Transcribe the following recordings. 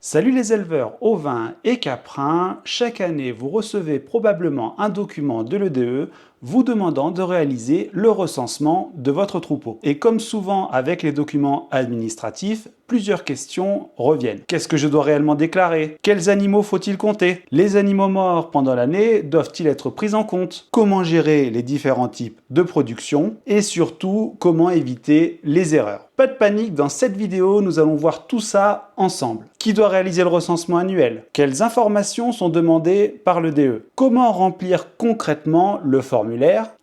Salut les éleveurs ovins et caprins, chaque année vous recevez probablement un document de l'EDE vous demandant de réaliser le recensement de votre troupeau. Et comme souvent avec les documents administratifs, plusieurs questions reviennent. Qu'est-ce que je dois réellement déclarer? Quels animaux faut-il compter? Les animaux morts pendant l'année doivent-ils être pris en compte? Comment gérer les différents types de production? Et surtout, comment éviter les erreurs? Pas de panique, dans cette vidéo, nous allons voir tout ça ensemble. Qui doit réaliser le recensement annuel? Quelles informations sont demandées par le DE? Comment remplir concrètement le formulaire?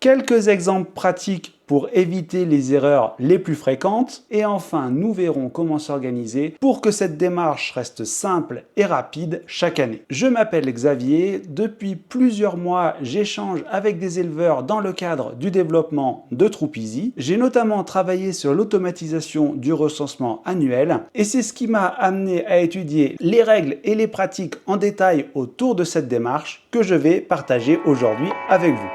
Quelques exemples pratiques pour éviter les erreurs les plus fréquentes. Et enfin, nous verrons comment s'organiser pour que cette démarche reste simple et rapide chaque année. Je m'appelle Xavier. Depuis plusieurs mois, j'échange avec des éleveurs dans le cadre du développement de Troupeasy. J'ai notamment travaillé sur l'automatisation du recensement annuel et c'est ce qui m'a amené à étudier les règles et les pratiques en détail autour de cette démarche que je vais partager aujourd'hui avec vous.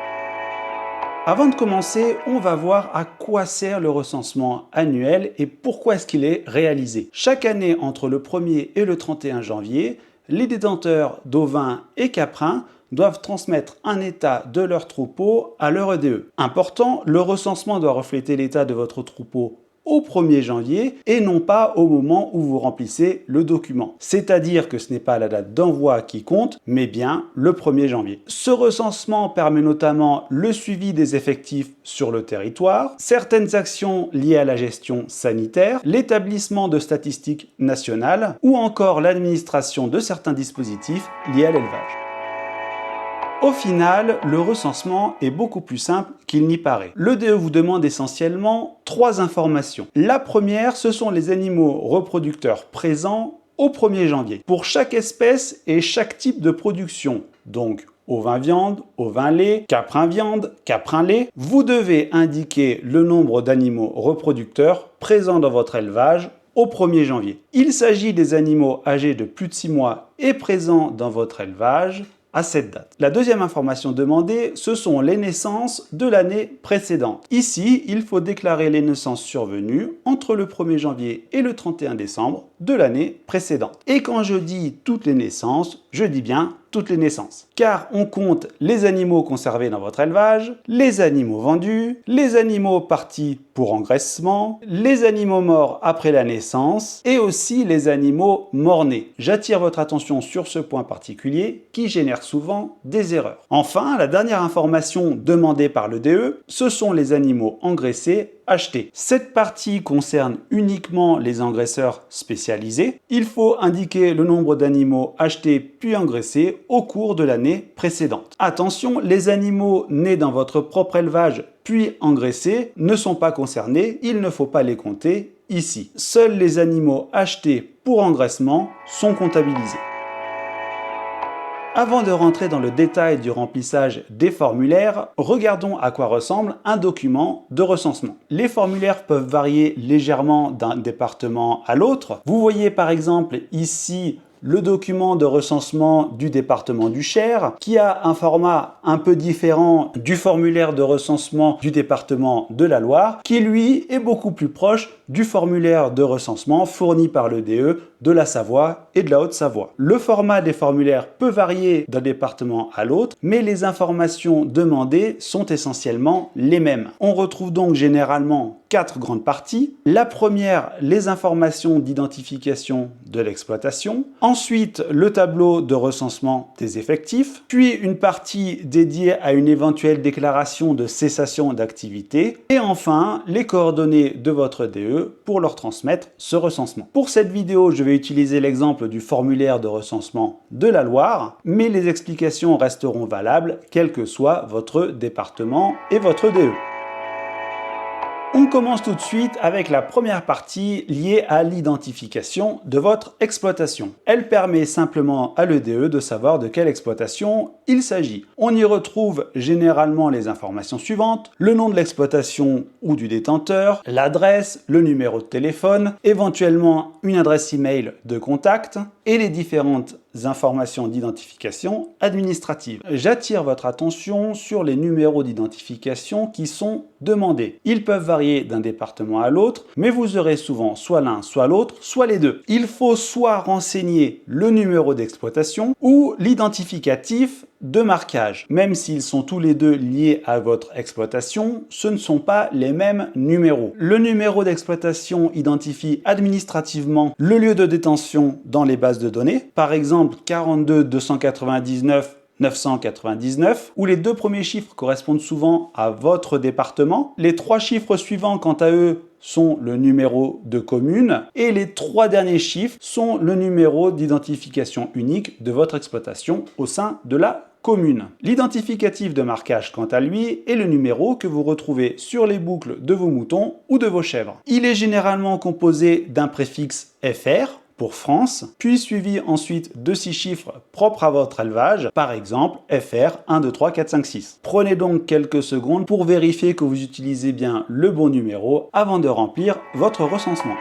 Avant de commencer, on va voir à quoi sert le recensement annuel et pourquoi est-ce qu'il est réalisé. Chaque année, entre le 1er et le 31 janvier, les détenteurs d'ovins et caprins doivent transmettre un état de leur troupeau à leur EDE. Important, le recensement doit refléter l'état de votre troupeau au 1er janvier et non pas au moment où vous remplissez le document. C'est-à-dire que ce n'est pas la date d'envoi qui compte, mais bien le 1er janvier. Ce recensement permet notamment le suivi des effectifs sur le territoire, certaines actions liées à la gestion sanitaire, l'établissement de statistiques nationales ou encore l'administration de certains dispositifs liés à l'élevage. Au final, le recensement est beaucoup plus simple qu'il n'y paraît. Le DE vous demande essentiellement 3 informations. La première, ce sont les animaux reproducteurs présents au 1er janvier. Pour chaque espèce et chaque type de production, donc ovin viande, ovin lait, caprin viande, caprin lait, vous devez indiquer le nombre d'animaux reproducteurs présents dans votre élevage au 1er janvier. Il s'agit des animaux âgés de plus de 6 mois et présents dans votre élevage à cette date. La deuxième information demandée, ce sont les naissances de l'année précédente. Ici, il faut déclarer les naissances survenues entre le 1er janvier et le 31 décembre de l'année précédente. Et quand je dis toutes les naissances, je dis bien toutes les naissances. Car on compte les animaux conservés dans votre élevage, les animaux vendus, les animaux partis pour engraissement, les animaux morts après la naissance et aussi les animaux morts-nés. J'attire votre attention sur ce point particulier qui génère souvent des erreurs. Enfin, la dernière information demandée par le DE, ce sont les animaux engraissés achetés. Cette partie concerne uniquement les engraisseurs spécialisés. Il faut indiquer le nombre d'animaux achetés puis engraissés au cours de l'année précédente. Attention, les animaux nés dans votre propre élevage puis engraissés ne sont pas concernés, il ne faut pas les compter ici. Seuls les animaux achetés pour engraissement sont comptabilisés. Avant de rentrer dans le détail du remplissage des formulaires, regardons à quoi ressemble un document de recensement. Les formulaires peuvent varier légèrement d'un département à l'autre. Vous voyez par exemple ici le document de recensement du département du Cher, qui a un format un peu différent du formulaire de recensement du département de la Loire, qui lui est beaucoup plus proche du formulaire de recensement fourni par le DE de la Savoie et de la Haute-Savoie. Le format des formulaires peut varier d'un département à l'autre, mais les informations demandées sont essentiellement les mêmes. On retrouve donc généralement 4 grandes parties. La première, les informations d'identification de l'exploitation. Ensuite, le tableau de recensement des effectifs. Puis une partie dédiée à une éventuelle déclaration de cessation d'activité. Et enfin, les coordonnées de votre DE pour leur transmettre ce recensement. Pour cette vidéo, je vais utiliser l'exemple du formulaire de recensement de la Loire, mais les explications resteront valables quel que soit votre département et votre DE. On commence tout de suite avec la première partie liée à l'identification de votre exploitation. Elle permet simplement à l'EDE de savoir de quelle exploitation il s'agit. On y retrouve généralement les informations suivantes: le nom de l'exploitation ou du détenteur, l'adresse, le numéro de téléphone, éventuellement une adresse email de contact et les différentes informations d'identification administrative. J'attire votre attention sur les numéros d'identification qui sont demandés. Ils peuvent varier d'un département à l'autre, mais vous aurez souvent soit l'un, soit l'autre, soit les deux. Il faut soit renseigner le numéro d'exploitation ou l'identificatif de marquage. Même s'ils sont tous les deux liés à votre exploitation, ce ne sont pas les mêmes numéros. Le numéro d'exploitation identifie administrativement le lieu de détention dans les bases de données, par exemple 42 299 999, où les deux premiers chiffres correspondent souvent à votre département. Les trois chiffres suivants, quant à eux, sont le numéro de commune et les trois derniers chiffres sont le numéro d'identification unique de votre exploitation au sein de la commune. L'identificatif de marquage, quant à lui, est le numéro que vous retrouvez sur les boucles de vos moutons ou de vos chèvres. Il est généralement composé d'un préfixe FR pour France, puis suivi ensuite de 6 chiffres propres à votre élevage, par exemple FR 1, 2, 3, 4, 5, 6. Prenez donc quelques secondes pour vérifier que vous utilisez bien le bon numéro avant de remplir votre recensement.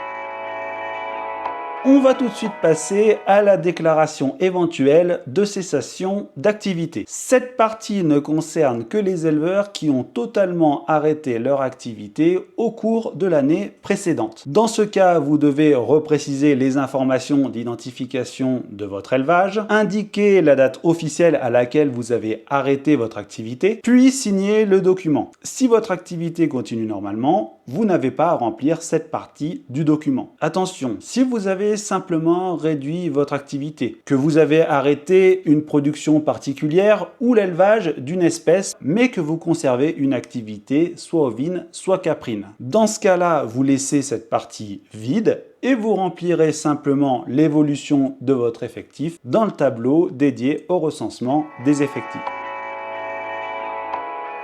On va tout de suite passer à la déclaration éventuelle de cessation d'activité. Cette partie ne concerne que les éleveurs qui ont totalement arrêté leur activité au cours de l'année précédente. Dans ce cas, vous devez repréciser les informations d'identification de votre élevage, indiquer la date officielle à laquelle vous avez arrêté votre activité, puis signer le document. Si votre activité continue normalement, vous n'avez pas à remplir cette partie du document. Attention, si vous avez simplement réduit votre activité, que vous avez arrêté une production particulière ou l'élevage d'une espèce, mais que vous conservez une activité soit ovine, soit caprine. Dans ce cas-là, vous laissez cette partie vide et vous remplirez simplement l'évolution de votre effectif dans le tableau dédié au recensement des effectifs.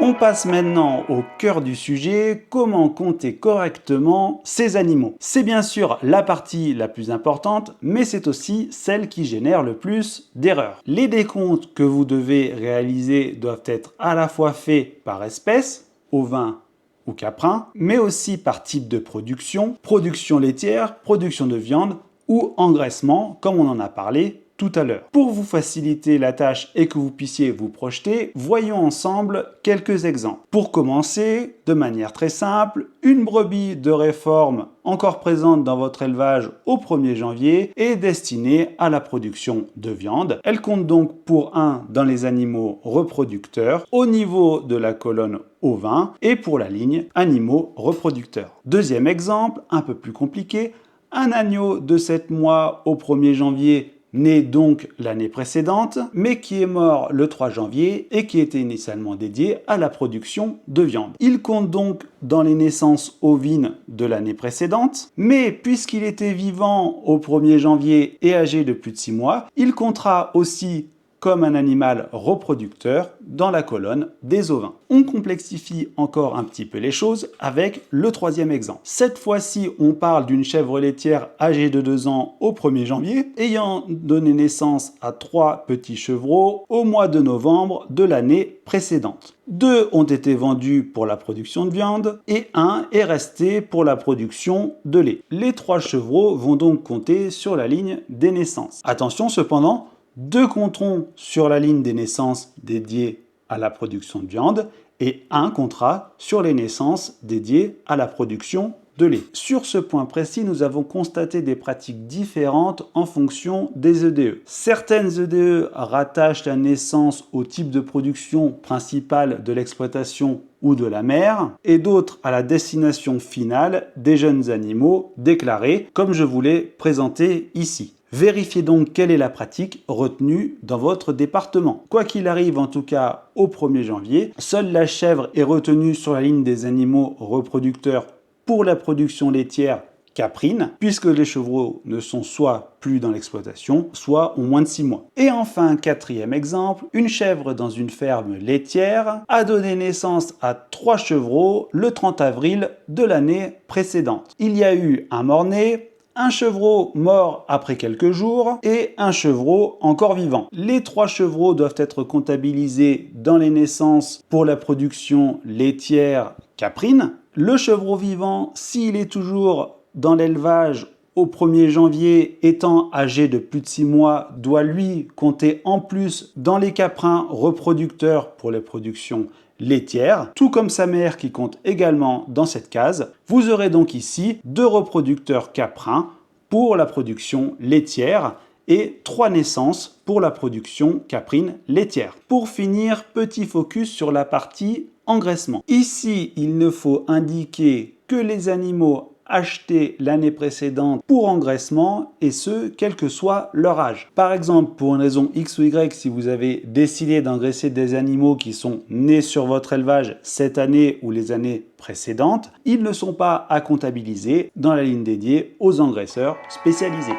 On passe maintenant au cœur du sujet, comment compter correctement ces animaux. C'est bien sûr la partie la plus importante, mais c'est aussi celle qui génère le plus d'erreurs. Les décomptes que vous devez réaliser doivent être à la fois faits par espèce, ovin ou caprin, mais aussi par type de production, production laitière, production de viande ou engraissement, comme on en a parlé tout à l'heure. Pour vous faciliter la tâche et que vous puissiez vous projeter, voyons ensemble quelques exemples. Pour commencer, de manière très simple, une brebis de réforme encore présente dans votre élevage au 1er janvier est destinée à la production de viande. Elle compte donc pour 1 dans les animaux reproducteurs au niveau de la colonne ovin et pour la ligne animaux reproducteurs. Deuxième exemple, un peu plus compliqué, un agneau de 7 mois au 1er janvier né donc l'année précédente, mais qui est mort le 3 janvier et qui était initialement dédié à la production de viande. Il compte donc dans les naissances ovines de l'année précédente, mais puisqu'il était vivant au 1er janvier et âgé de plus de 6 mois, il comptera aussi comme un animal reproducteur dans la colonne des ovins. On complexifie encore un petit peu les choses avec le troisième exemple. Cette fois-ci, on parle d'une chèvre laitière âgée de 2 ans au 1er janvier, ayant donné naissance à 3 petits chevreaux au mois de novembre de l'année précédente. 2 ont été vendus pour la production de viande et 1 est resté pour la production de lait. Les 3 chevreaux vont donc compter sur la ligne des naissances. Attention cependant, 2 compteront sur la ligne des naissances dédiées à la production de viande et 1 comptera sur les naissances dédiées à la production de lait. Sur ce point précis, nous avons constaté des pratiques différentes en fonction des EDE. Certaines EDE rattachent la naissance au type de production principale de l'exploitation ou de la mère, et d'autres à la destination finale des jeunes animaux déclarés, comme je vous l'ai présenté ici. Vérifiez donc quelle est la pratique retenue dans votre département. Quoi qu'il arrive, en tout cas au 1er janvier, seule la chèvre est retenue sur la ligne des animaux reproducteurs pour la production laitière caprine, puisque les chevreaux ne sont soit plus dans l'exploitation, soit ont moins de 6 mois. Et enfin, quatrième exemple, une chèvre dans une ferme laitière a donné naissance à 3 chevreaux le 30 avril de l'année précédente. Il y a eu un mort-né, un chevreau mort après quelques jours et un chevreau encore vivant. Les 3 chevreaux doivent être comptabilisés dans les naissances pour la production laitière caprine. Le chevreau vivant, s'il est toujours dans l'élevage au 1er janvier étant âgé de plus de 6 mois doit lui compter en plus dans les caprins reproducteurs pour les productions laitières, tout comme sa mère qui compte également dans cette case. Vous aurez donc ici 2 reproducteurs caprins pour la production laitière et 3 naissances pour la production caprine laitière. Pour finir, petit focus sur la partie engraissement. Ici, il ne faut indiquer que les animaux achetés l'année précédente pour engraissement et ce, quel que soit leur âge. Par exemple, pour une raison X ou Y, si vous avez décidé d'engraisser des animaux qui sont nés sur votre élevage cette année ou les années précédentes, ils ne sont pas à comptabiliser dans la ligne dédiée aux engraisseurs spécialisés.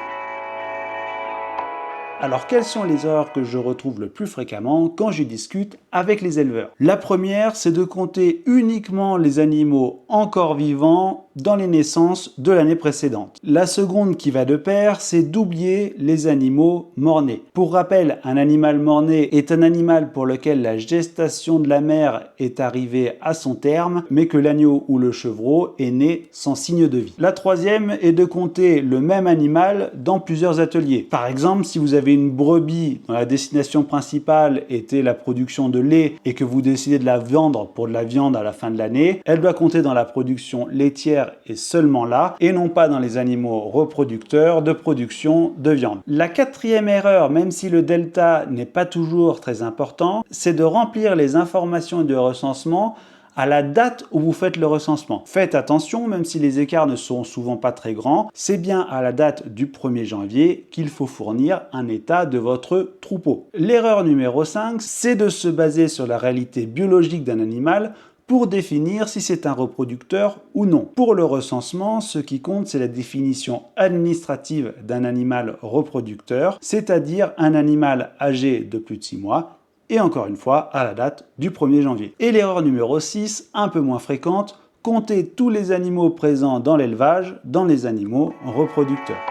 Alors, quelles sont les erreurs que je retrouve le plus fréquemment quand je discute avec les éleveurs? La première, c'est de compter uniquement les animaux encore vivants dans les naissances de l'année précédente. La seconde qui va de pair, c'est d'oublier les animaux mort-nés. Pour rappel, un animal mort-né est un animal pour lequel la gestation de la mère est arrivée à son terme, mais que l'agneau ou le chevreau est né sans signe de vie. La troisième est de compter le même animal dans plusieurs ateliers. Par exemple, si vous avez une brebis dont la destination principale était la production de lait et que vous décidez de la vendre pour de la viande à la fin de l'année, elle doit compter dans la production laitière et seulement là, et non pas dans les animaux reproducteurs de production de viande. La quatrième erreur, même si le delta n'est pas toujours très important, c'est de remplir les informations du recensement à la date où vous faites le recensement. Faites attention, même si les écarts ne sont souvent pas très grands, c'est bien à la date du 1er janvier qu'il faut fournir un état de votre troupeau. L'erreur numéro 5, c'est de se baser sur la réalité biologique d'un animal pour définir si c'est un reproducteur ou non. Pour le recensement, ce qui compte, c'est la définition administrative d'un animal reproducteur, c'est-à-dire un animal âgé de plus de 6 mois, et encore une fois à la date du 1er janvier. Et l'erreur numéro 6, un peu moins fréquente, compter tous les animaux présents dans l'élevage dans les animaux reproducteurs.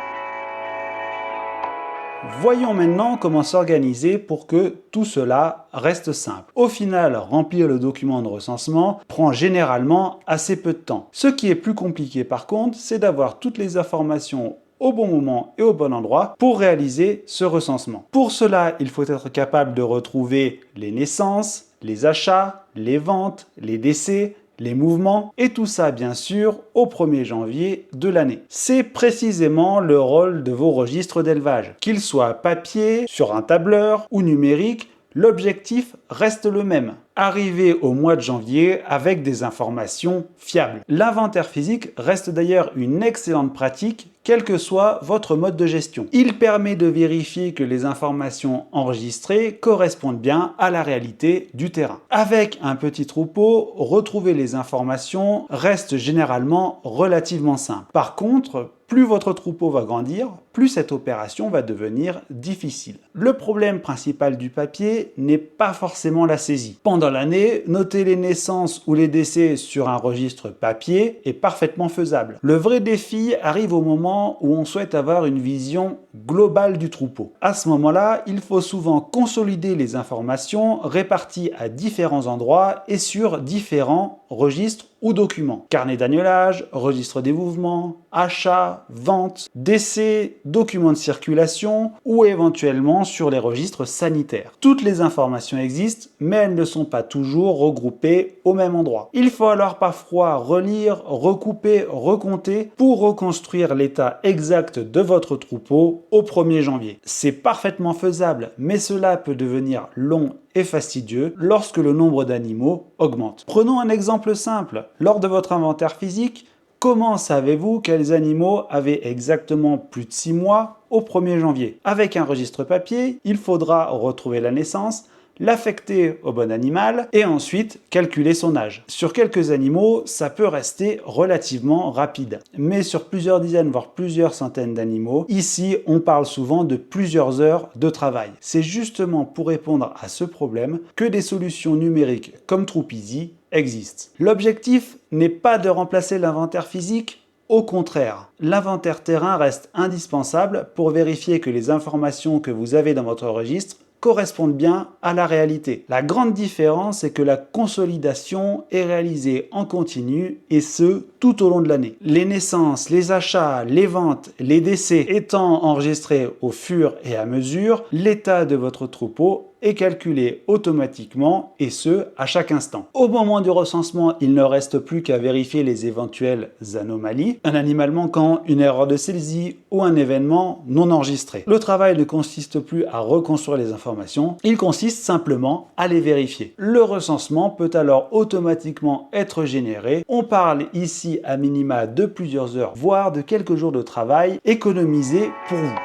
Voyons maintenant comment s'organiser pour que tout cela reste simple. Au final, remplir le document de recensement prend généralement assez peu de temps. Ce qui est plus compliqué par contre, c'est d'avoir toutes les informations au bon moment et au bon endroit pour réaliser ce recensement. Pour cela, il faut être capable de retrouver les naissances, les achats, les ventes, les décès, les mouvements, et tout ça bien sûr au 1er janvier de l'année. C'est précisément le rôle de vos registres d'élevage. Qu'ils soient papier, sur un tableur ou numérique, l'objectif reste le même. Arriver au mois de janvier avec des informations fiables. L'inventaire physique reste d'ailleurs une excellente pratique, quel que soit votre mode de gestion. Il permet de vérifier que les informations enregistrées correspondent bien à la réalité du terrain. Avec un petit troupeau, retrouver les informations reste généralement relativement simple. Par contre, plus votre troupeau va grandir, plus cette opération va devenir difficile. Le problème principal du papier n'est pas forcément la saisie. Pendant l'année, noter les naissances ou les décès sur un registre papier est parfaitement faisable. Le vrai défi arrive au moment où on souhaite avoir une vision globale du troupeau. À ce moment-là, il faut souvent consolider les informations réparties à différents endroits et sur différents registres ou documents. Carnet d'agnelage, registre des mouvements, achats, ventes, décès, documents de circulation ou éventuellement sur les registres sanitaires. Toutes les informations existent, mais elles ne sont pas toujours regroupées au même endroit. Il faut alors parfois relire, recouper, recompter pour reconstruire l'état exact de votre troupeau au 1er janvier. C'est parfaitement faisable, mais cela peut devenir long et fastidieux lorsque le nombre d'animaux augmente. Prenons un exemple simple. Lors de votre inventaire physique, comment savez-vous quels animaux avaient exactement plus de 6 mois au 1er janvier? Avec un registre papier, il faudra retrouver la naissance, l'affecter au bon animal et ensuite calculer son âge. Sur quelques animaux, ça peut rester relativement rapide. Mais sur plusieurs dizaines, voire plusieurs centaines d'animaux, ici, on parle souvent de plusieurs heures de travail. C'est justement pour répondre à ce problème que des solutions numériques comme Troupeasy existent. L'objectif n'est pas de remplacer l'inventaire physique. Au contraire, l'inventaire terrain reste indispensable pour vérifier que les informations que vous avez dans votre registre correspondent bien à la réalité. La grande différence, c'est que la consolidation est réalisée en continu et ce, tout au long de l'année. Les naissances, les achats, les ventes, les décès étant enregistrés au fur et à mesure, l'état de votre troupeau est calculé automatiquement et ce, à chaque instant. Au moment du recensement, il ne reste plus qu'à vérifier les éventuelles anomalies, un animal manquant, une erreur de saisie ou un événement non enregistré. Le travail ne consiste plus à reconstruire les informations, il consiste simplement à les vérifier. Le recensement peut alors automatiquement être généré. On parle ici à minima de plusieurs heures, voire de quelques jours de travail économisés pour vous.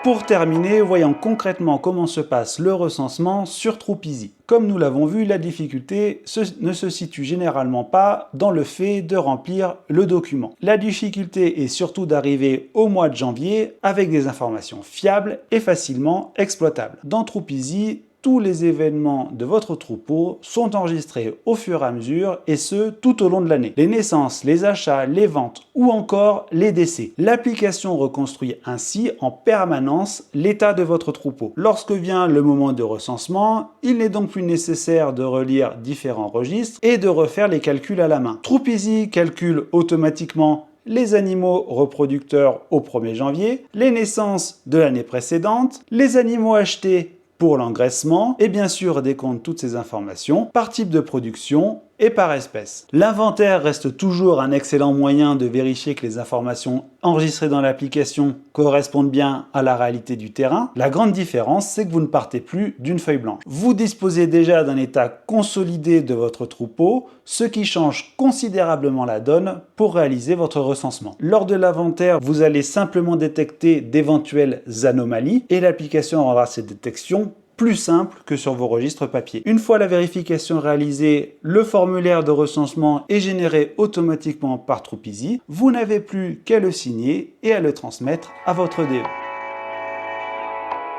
Pour terminer, voyons concrètement comment se passe le recensement sur Troupeasy. Comme nous l'avons vu, la difficulté ne se situe généralement pas dans le fait de remplir le document. La difficulté est surtout d'arriver au mois de janvier avec des informations fiables et facilement exploitables. Dans Troupeasy, tous les événements de votre troupeau sont enregistrés au fur et à mesure et ce, tout au long de l'année. Les naissances, les achats, les ventes ou encore les décès. L'application reconstruit ainsi en permanence l'état de votre troupeau. Lorsque vient le moment de recensement, il n'est donc plus nécessaire de relire différents registres et de refaire les calculs à la main. Troupeasy calcule automatiquement les animaux reproducteurs au 1er janvier, les naissances de l'année précédente, les animaux achetés pour l'engraissement et bien sûr décompte toutes ces informations par type de production et par espèce. L'inventaire reste toujours un excellent moyen de vérifier que les informations enregistrées dans l'application correspondent bien à la réalité du terrain. La grande différence, c'est que vous ne partez plus d'une feuille blanche. Vous disposez déjà d'un état consolidé de votre troupeau, ce qui change considérablement la donne pour réaliser votre recensement. Lors de l'inventaire, vous allez simplement détecter d'éventuelles anomalies et l'application rendra ces détections plus simple que sur vos registres papier. Une fois la vérification réalisée, le formulaire de recensement est généré automatiquement par Troupeasy. Vous n'avez plus qu'à le signer et à le transmettre à votre DE.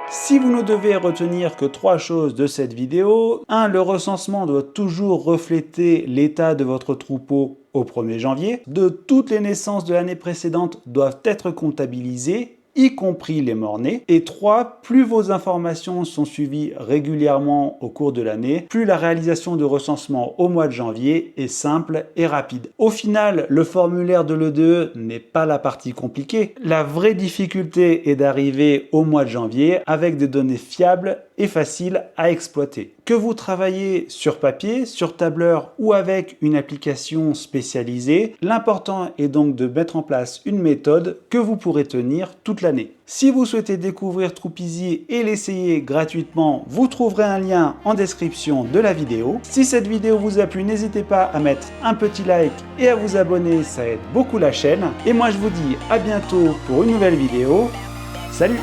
Si vous ne devez retenir que 3 choses de cette vidéo, 1. Le recensement doit toujours refléter l'état de votre troupeau au 1er janvier. 2. Toutes les naissances de l'année précédente doivent être comptabilisées, y compris les morts-nés. Et 3. Plus vos informations sont suivies régulièrement au cours de l'année, plus la réalisation de recensement au mois de janvier est simple et rapide. Au final, le formulaire de l'EDE n'est pas la partie compliquée. La vraie difficulté est d'arriver au mois de janvier avec des données fiables et faciles à exploiter. Que vous travaillez sur papier, sur tableur ou avec une application spécialisée, l'important est donc de mettre en place une méthode que vous pourrez tenir toute l'année. Si vous souhaitez découvrir Troupeasy et l'essayer gratuitement, vous trouverez un lien en description de la vidéo. Si cette vidéo vous a plu, n'hésitez pas à mettre un petit like et à vous abonner, ça aide beaucoup la chaîne. Et moi je vous dis à bientôt pour une nouvelle vidéo. Salut!